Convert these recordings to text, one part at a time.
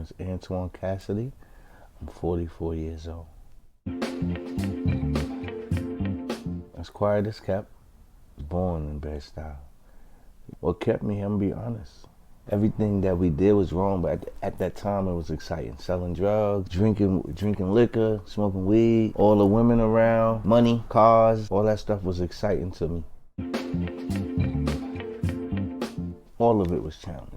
is Antoine Cassidy. I'm 44 years old. As quiet as kept, born in Bed-Stuy. What kept me, I'm gonna be honest. Everything that we did was wrong, but at that time it was exciting. Selling drugs, drinking liquor, smoking weed, all the women around, money, cars, all that stuff was exciting to me. All of it was challenging.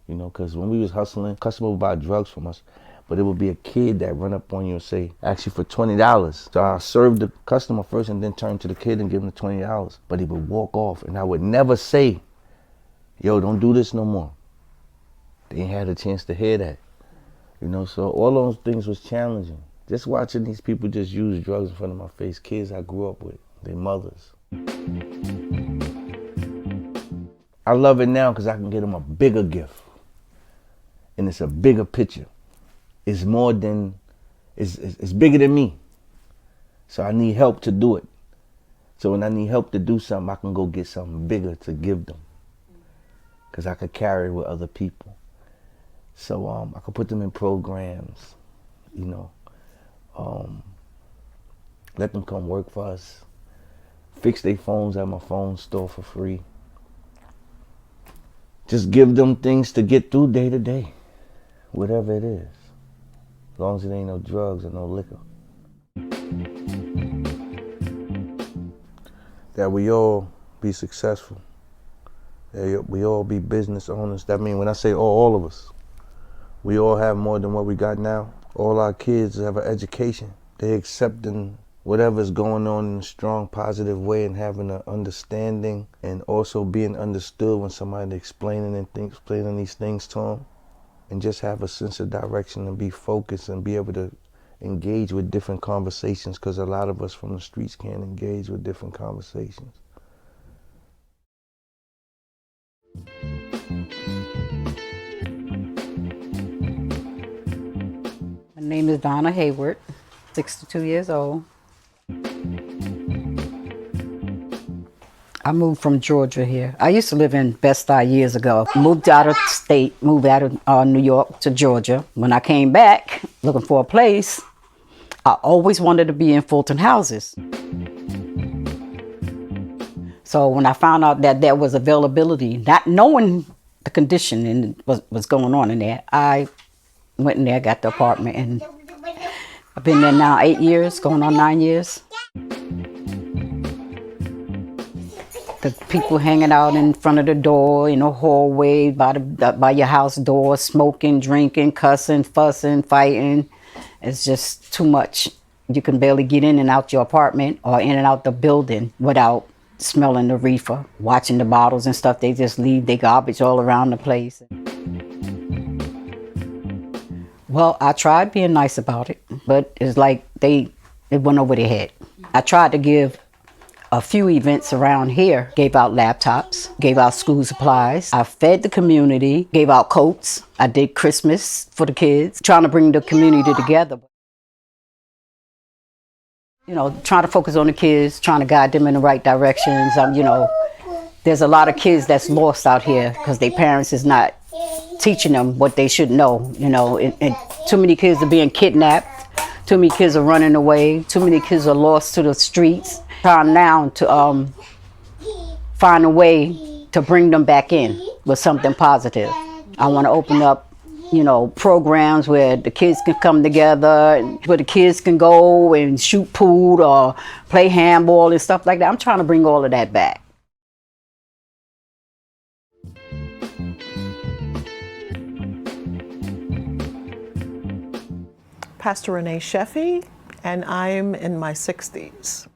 You know, because when we was hustling, customer would buy drugs from us, but it would be a kid that run up on you and say, ask you for $20. So I served the customer first and then turn to the kid and give him the $20. But he would walk off and I would never say, yo, don't do this no more. They ain't had a chance to hear that. You know, so all those things was challenging. Just watching these people just use drugs in front of my face, kids I grew up with, their mothers. I love it now because I can get them a bigger gift. And it's a bigger picture. It's more than, it's bigger than me. So I need help to do it. So when I need help to do something, I can go get something bigger to give them. Because I could carry it with other people. So I could put them in programs, you know. Let them come work for us. Fix their phones at my phone store for free. Just give them things to get through day to day. Whatever it is. As long as it ain't no drugs or no liquor. That we all be successful. That we all be business owners. That means when I say all of us, we all have more than what we got now. All our kids have an education. They accepting whatever's going on in a strong, positive way and having an understanding and also being understood when somebody explaining these things to them. And just have a sense of direction and be focused and be able to engage with different conversations, because a lot of us from the streets can't engage with different conversations. My name is Donna Heyward, 62 years old. I moved from Georgia here. I used to live in Bed-Stuy years ago. Moved out of state, moved out of New York to Georgia. When I came back looking for a place, I always wanted to be in Fulton houses. So when I found out that there was availability, not knowing the condition and what's going on in there, I went in there, got the apartment, and I've been there now 8 years, going on 9 years. The people hanging out in front of the door, in the hallway, by your house door, smoking, drinking, cussing, fussing, fighting. It's just too much. You can barely get in and out your apartment or in and out the building without smelling the reefer, watching the bottles and stuff. They just leave their garbage all around the place. Well, I tried being nice about it, but it's like it went over their head. I tried to give a few events around here, gave out laptops, gave out school supplies. I fed the community, gave out coats. I did Christmas for the kids, trying to bring the community together. You know, trying to focus on the kids, trying to guide them in the right directions. You know, there's a lot of kids that's lost out here because their parents is not teaching them what they should know. You know, and too many kids are being kidnapped. Too many kids are running away. Too many kids are lost to the streets. Trying now to find a way to bring them back in with something positive. I want to open up, you know, programs where the kids can come together, where the kids can go and shoot pool or play handball and stuff like that. I'm trying to bring all of that back. Pastor Renee Sheffey, and I'm in my 60s.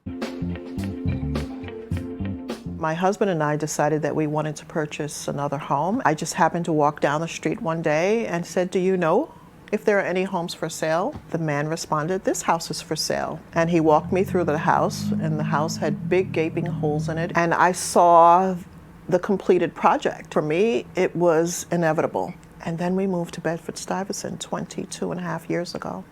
My husband and I decided that we wanted to purchase another home. I just happened to walk down the street one day and said, "Do you know if there are any homes for sale?" The man responded, "This house is for sale." And he walked me through the house, and the house had big gaping holes in it. And I saw the completed project. For me, it was inevitable. And then we moved to Bedford Stuyvesant 22 and a half years ago.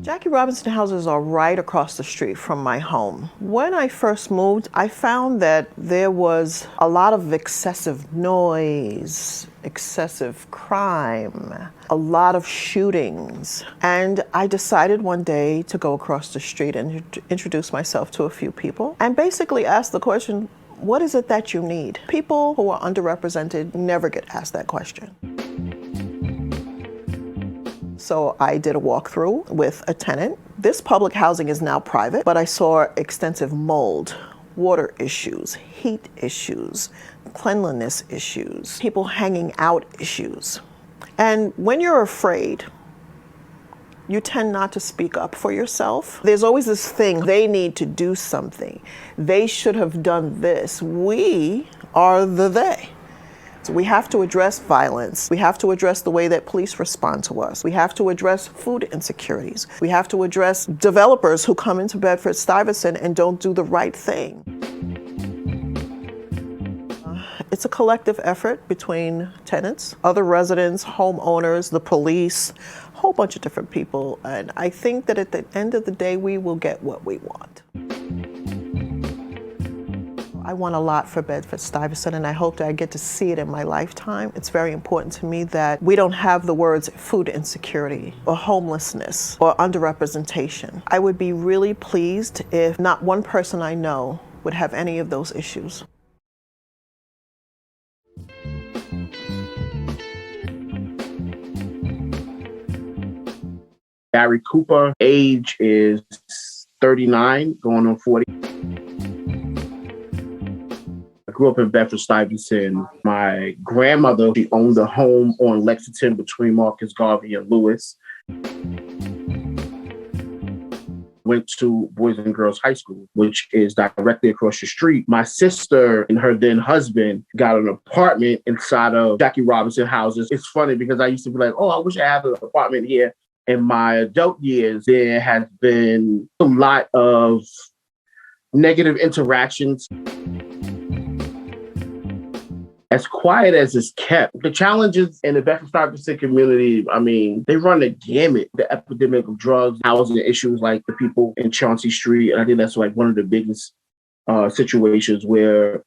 Jackie Robinson houses are right across the street from my home. When I first moved, I found that there was a lot of excessive noise, excessive crime, a lot of shootings. And I decided one day to go across the street and introduce myself to a few people and basically ask the question, what is it that you need? People who are underrepresented never get asked that question. So I did a walkthrough with a tenant. This public housing is now private, but I saw extensive mold, water issues, heat issues, cleanliness issues, people hanging out issues. And when you're afraid, you tend not to speak up for yourself. There's always this thing, they need to do something. They should have done this. We are the they. So we have to address violence. We have to address the way that police respond to us. We have to address food insecurities. We have to address developers who come into Bedford Stuyvesant and don't do the right thing. It's a collective effort between tenants, other residents, homeowners, the police, a whole bunch of different people. And I think that at the end of the day, we will get what we want. I want a lot for Bedford Stuyvesant, and I hope that I get to see it in my lifetime. It's very important to me that we don't have the words food insecurity or homelessness or underrepresentation. I would be really pleased if not one person I know would have any of those issues. Barry Cooper, age is 39, going on 40. I grew up in Bedford Stuyvesant. My grandmother, she owned a home on Lexington between Marcus Garvey and Lewis. Went to Boys and Girls High School, which is directly across the street. My sister and her then husband got an apartment inside of Jackie Robinson houses. It's funny because I used to be like, oh, I wish I had an apartment here. In my adult years, there has been a lot of negative interactions. As quiet as it's kept, the challenges in the Bedford Stuyvesant community, I mean, they run the gamut. The epidemic of drugs, housing issues like the people in Chauncey Street. And I think that's like one of the biggest situations where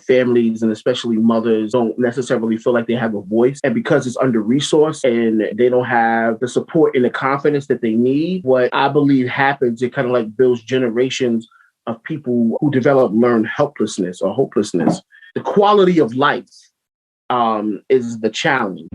families and especially mothers don't necessarily feel like they have a voice. And because it's under-resourced and they don't have the support and the confidence that they need, what I believe happens, it kind of like builds generations of people who develop learned helplessness or hopelessness. The quality of life is the challenge.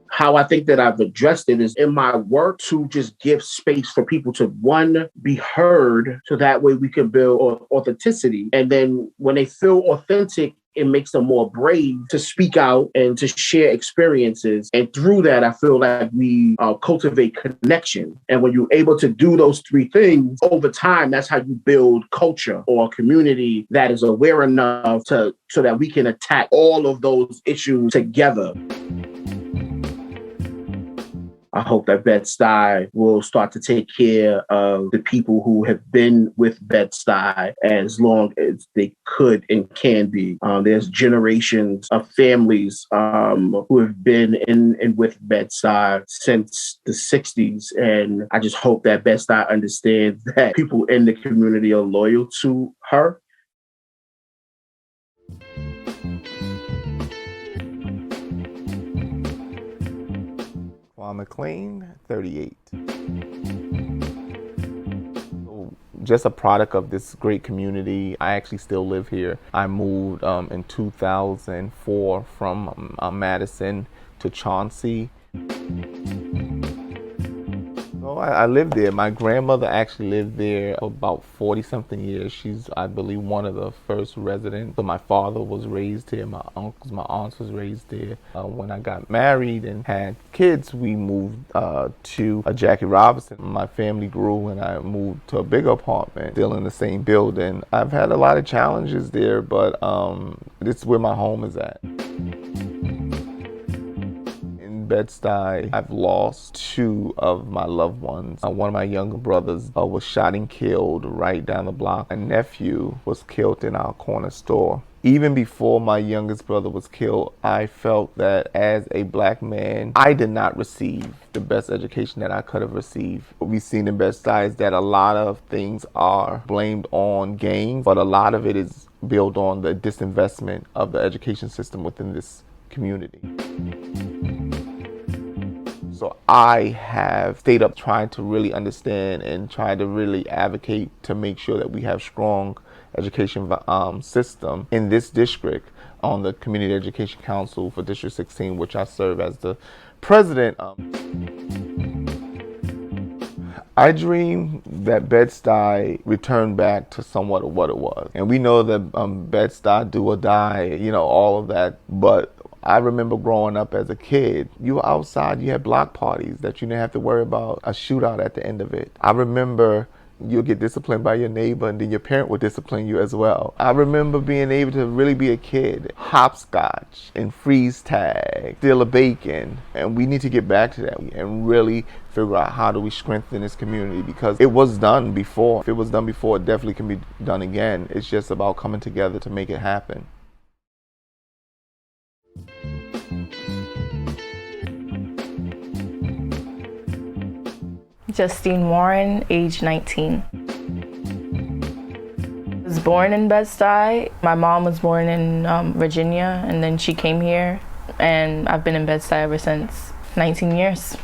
How I think that I've addressed it is in my work to just give space for people to, one, be heard, so that way we can build authenticity. And then when they feel authentic, it makes them more brave to speak out and to share experiences. And through that, I feel like we cultivate connection. And when you're able to do those three things over time, that's how you build culture or a community that is aware enough so that we can attack all of those issues together. I hope that Bed-Stuy will start to take care of the people who have been with Bed-Stuy as long as they could and can be. There's generations of families who have been in with Bed-Stuy since the 60s. And I just hope that Bed-Stuy understands that people in the community are loyal to her. Nequan Mclean, 38. So just a product of this great community. I actually still live here. I moved in 2004 from Madison to Chauncey. So I lived there. My grandmother actually lived there for about 40-something years. She's, I believe, one of the first residents. So my father was raised here. My uncles, my aunts was raised there. When I got married and had kids, we moved to Jackie Robinson. My family grew and I moved to a bigger apartment, still in the same building. I've had a lot of challenges there, but this is where my home is at. Bed-Stuy, I've lost two of my loved ones. One of my younger brothers was shot and killed right down the block. My nephew was killed in our corner store. Even before my youngest brother was killed, I felt that as a black man, I did not receive the best education that I could have received. What we've seen in Bed-Stuy is that a lot of things are blamed on gangs, but a lot of it is built on the disinvestment of the education system within this community. So I have stayed up trying to really understand and trying to really advocate to make sure that we have strong education system in this district on the Community Education Council for District 16, which I serve as the president of. I dream that Bed-Stuy returned back to somewhat of what it was. And we know that Bed-Stuy, do or die, you know, all of that. But I remember growing up as a kid, you were outside, you had block parties that you didn't have to worry about a shootout at the end of it. I remember you'll get disciplined by your neighbor and then your parent will discipline you as well. I remember being able to really be a kid, hopscotch and freeze tag, steal a bacon, and we need to get back to that and really figure out how do we strengthen this community, because it was done before. If it was done before, it definitely can be done again. It's just about coming together to make it happen. Justine Warren, age 19. I was born in Bed-Stuy. My mom was born in Virginia, and then she came here, and I've been in Bed-Stuy ever since. 19 years.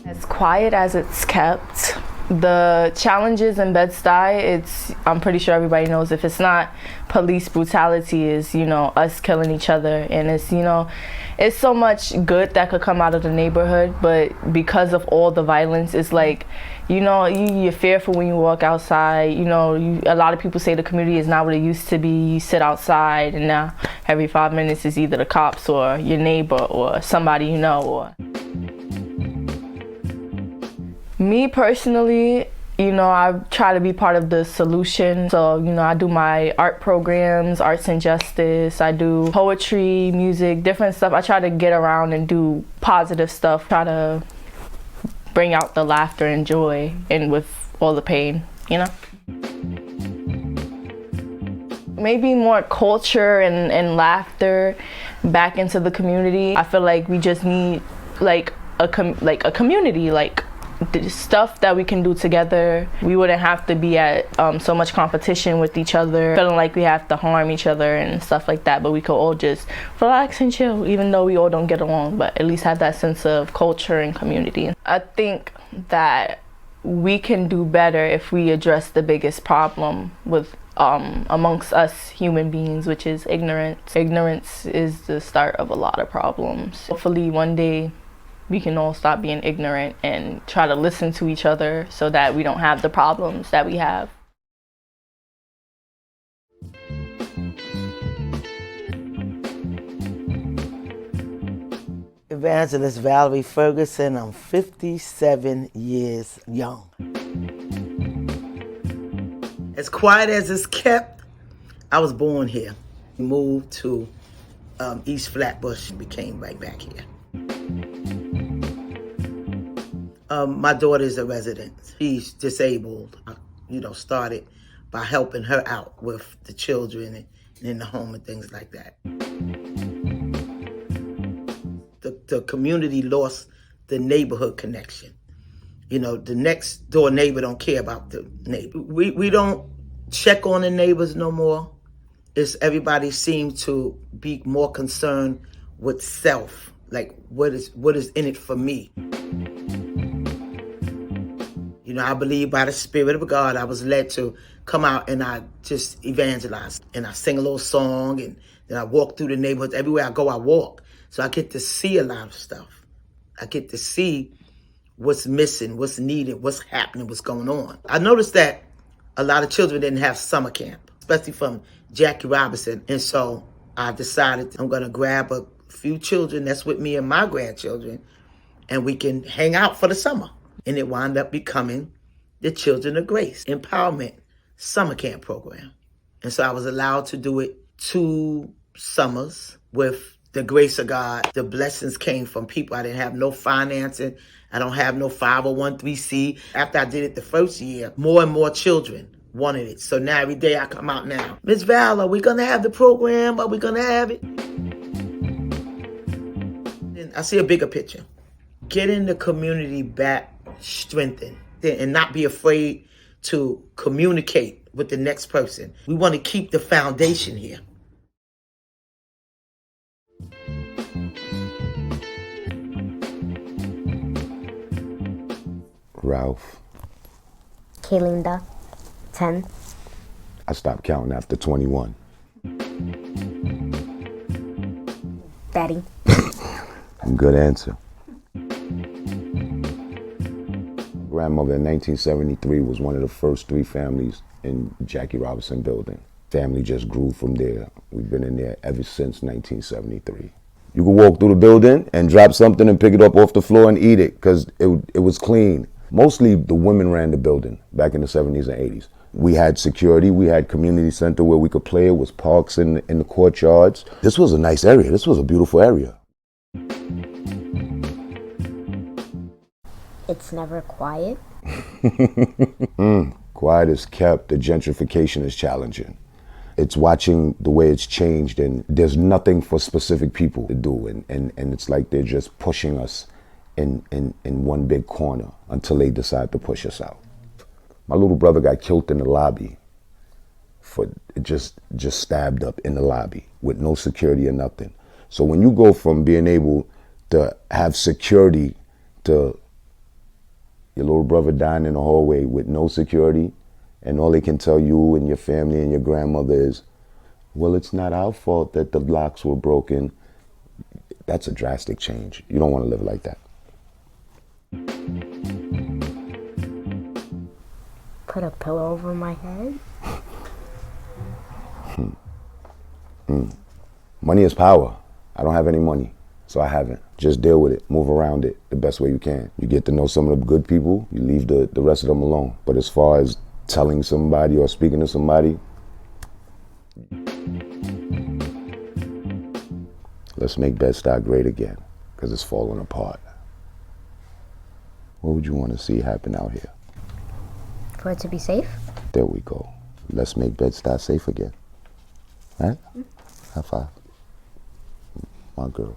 As quiet as it's kept. The challenges in Bed-Stuy, I'm pretty sure everybody knows, if it's not police brutality, is, you know, us killing each other. And it's, you know, it's so much good that could come out of the neighborhood, but because of all the violence, it's like, you know, you're fearful when you walk outside. You know, a lot of people say the community is not what it used to be. You sit outside, and now every 5 minutes is either the cops or your neighbor or somebody you know. Or me personally, you know, I try to be part of the solution. So, you know, I do my art programs, Arts and Justice. I do poetry, music, different stuff. I try to get around and do positive stuff. Try to bring out the laughter and joy and with all the pain, you know? Maybe more culture and laughter back into the community. I feel like we just need like a community, like the stuff that we can do together. We wouldn't have to be at so much competition with each other, feeling like we have to harm each other and stuff like that, but we could all just relax and chill, even though we all don't get along, but at least have that sense of culture and community. I think that we can do better if we address the biggest problem with amongst us human beings, which is ignorance. Ignorance is the start of a lot of problems. Hopefully one day we can all stop being ignorant and try to listen to each other so that we don't have the problems that we have. Evangelist Valerie Ferguson. I'm 57 years young. As quiet as it's kept, I was born here. Moved to East Flatbush and became right back here. My daughter is a resident. She's disabled. I, started by helping her out with the children and in the home and things like that. The community lost the neighborhood connection. The next door neighbor don't care about the neighbor. We don't check on the neighbors no more. It's everybody seems to be more concerned with self, like what is in it for me. I believe by the Spirit of God, I was led to come out and I just evangelize. And I sing a little song and then I walk through the neighborhoods. Everywhere I go, I walk. So I get to see a lot of stuff. I get to see what's missing, what's needed, what's happening, what's going on. I noticed that a lot of children didn't have summer camp, especially from Jackie Robinson. And so I decided I'm going to grab a few children that's with me and my grandchildren, and we can hang out for the summer. And it wound up becoming the Children of Grace Empowerment Summer Camp Program. And so I was allowed to do it 2 summers with the grace of God. The blessings came from people. I didn't have no financing. I don't have no 501c. After I did it the first year, more and more children wanted it. So now every day I come out now. Miss Val, are we going to have the program? Are we going to have it? And I see a bigger picture. Getting the community back strengthened and not be afraid to communicate with the next person. We want to keep the foundation here. Ralph. Quelinda, 10. I stopped counting after 21. Daddy. Good answer. Grandmother in 1973 was one of the first 3 families in Jackie Robinson building. Family just grew from there. We've been in there ever since 1973. You could walk through the building and drop something and pick it up off the floor and eat it because it was clean. Mostly the women ran the building back in the 70s and 80s. We had security, we had community center where we could play. It was parks in the courtyards. This was a nice area. This was a beautiful area. It's never quiet. Quiet is kept. The gentrification is challenging. It's watching the way it's changed, and there's nothing for specific people to do, and it's like they're just pushing us in one big corner until they decide to push us out. My little brother got killed in the lobby, for just stabbed up in the lobby with no security or nothing. So when you go from being able to have security to your little brother dying in the hallway with no security, and all they can tell you and your family and your grandmother is, well, it's not our fault that the locks were broken. That's a drastic change. You don't want to live like that. Put a pillow over my head. Money is power. I don't have any money, so I haven't. Just deal with it, move around it the best way you can. You get to know some of the good people, you leave the rest of them alone. But as far as telling somebody or speaking to somebody, let's make Bed-Stuy great again, because it's falling apart. What would you want to see happen out here? For it to be safe. There we go. Let's make Bed-Stuy safe again. Right? High five. My girl.